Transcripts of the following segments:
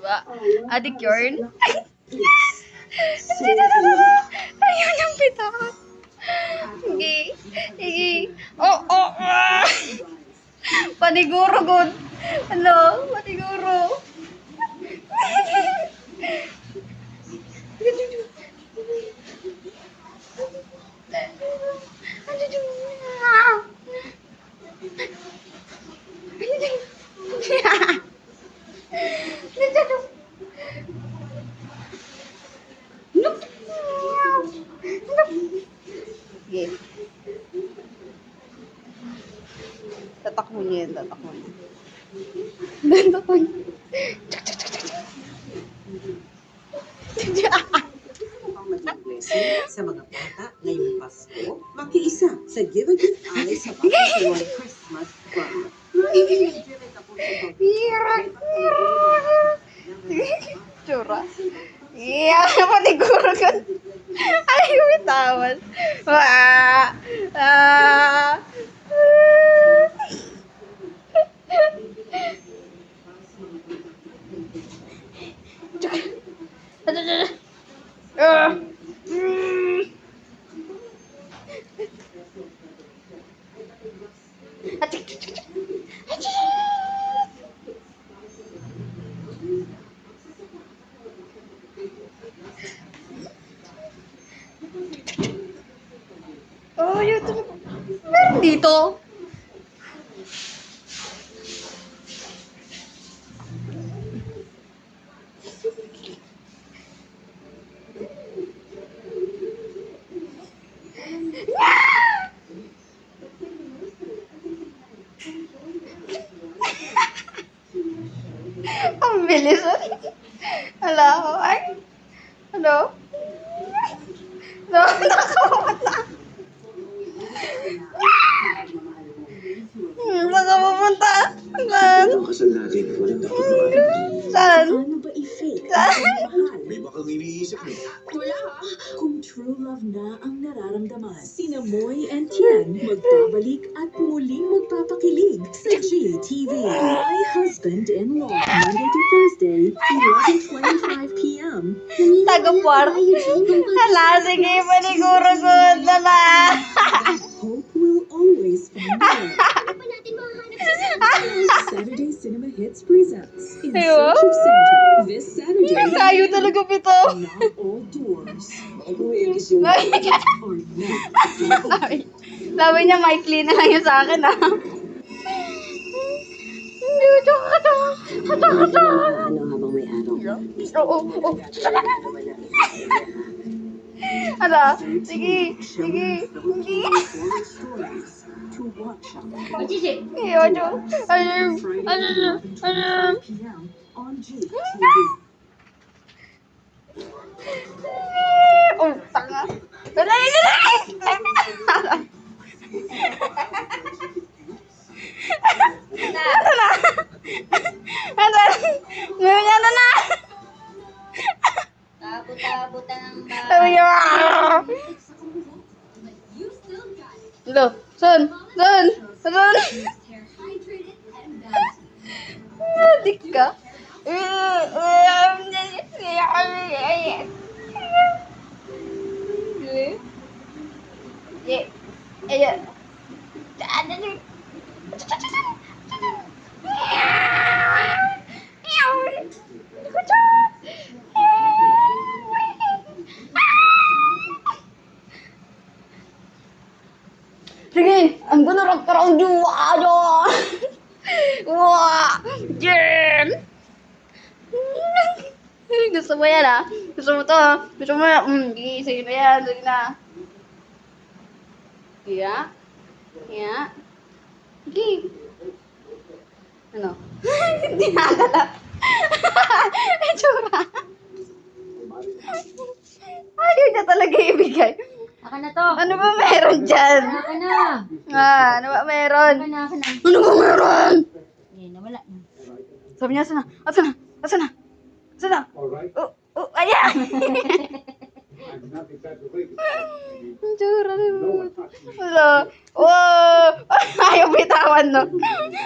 ba? Adik yarn? Ayaw niyang bitawan. Sige. Sige. Oh, oh, ah! Paniguro, good. Ano? Paniguro. Sige. Tatakbo niya yan, tatakbo niya. Tatakbo niya. Ang maging blessing sa mga bata ngayong Pasko, makiisa sa Give a Gift Alley sa Pagkakaroon Christmas Club. Hira! Tsura. Iya, paniguro ko. Ayaw bitawan. Ah! Ah! Oh, yun talaga. Meron dito. Ang bilis. Hala, ay. Ano? No, nakawala. Saan ka pupunta? Saan? Ang kasal natin, walang dapat makalimutan. Saan? Ano ba i-fake? May bakang iniisip mo. Kung true love na ang nararamdaman, sina Moy and Tian magbabalik at muling magpapakilig sa GTV. My Husband-in-Law, Monday to Thursday, 11:25 p.m. Tagapwar. Hala, sige, paniguro good. Hala. Hope will always find love. Saturday Cinema Hits presents In Ayo. Search of Santa this Saturday. Kayo talaga pito. Not all doors Baka kumiyagis yung... are locked. Sabi niya, maikli na lang yun sa akin, ah. Ano habang may araw? Oo, oo. Hala, sige, sige, sige. To watch on Ayaw, ayaw, ayaw, ayaw. p.m. on GTV. Oh, tanga. Dali, dali! Ito na! Ito! Ngayon yan na! Abot-abotan ang Sabi niya, "Ah!" Hello, son! Son! Son! Adik ka? Sige, I'm gonna rock around you. Ano? Wow! Jen! Gusto mo yan, ah? Gusto mo to, ah? Gusto mo yan? Sige na yan. Sige na. Yeah? Yeah? Sige. Ano? Hindi nakakala. Tsura. Ayaw niya talaga ibigay. Aka na to. Ano ba meron dyan? Aka na. Ano ba meron? Aka na, aka na. Ano ba meron? Yan, nawala na. Sabi niya, asan na? Asan na? Asan na? Asan na? Oh, oh, ayan! Ang tsura na yun. Ayaw bitawan, no?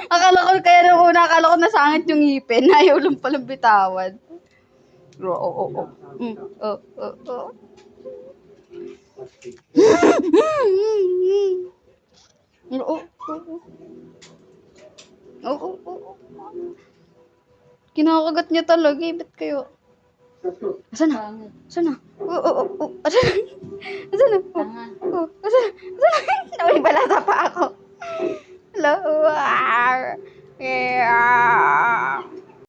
Akala ko, kaya nung una, akala ko nasangit yung ngipin. Ayaw lang palang bitawan. Oo, oo, oo. Oo. Oo, oo. Oo, oo. Kinakagat niya talaga eh. Ba't kayo? Asan na? Pangit. Asan na? Oo, oo, oo. Asan na? Asan na? Tanga. Oh, asan na? Asan na?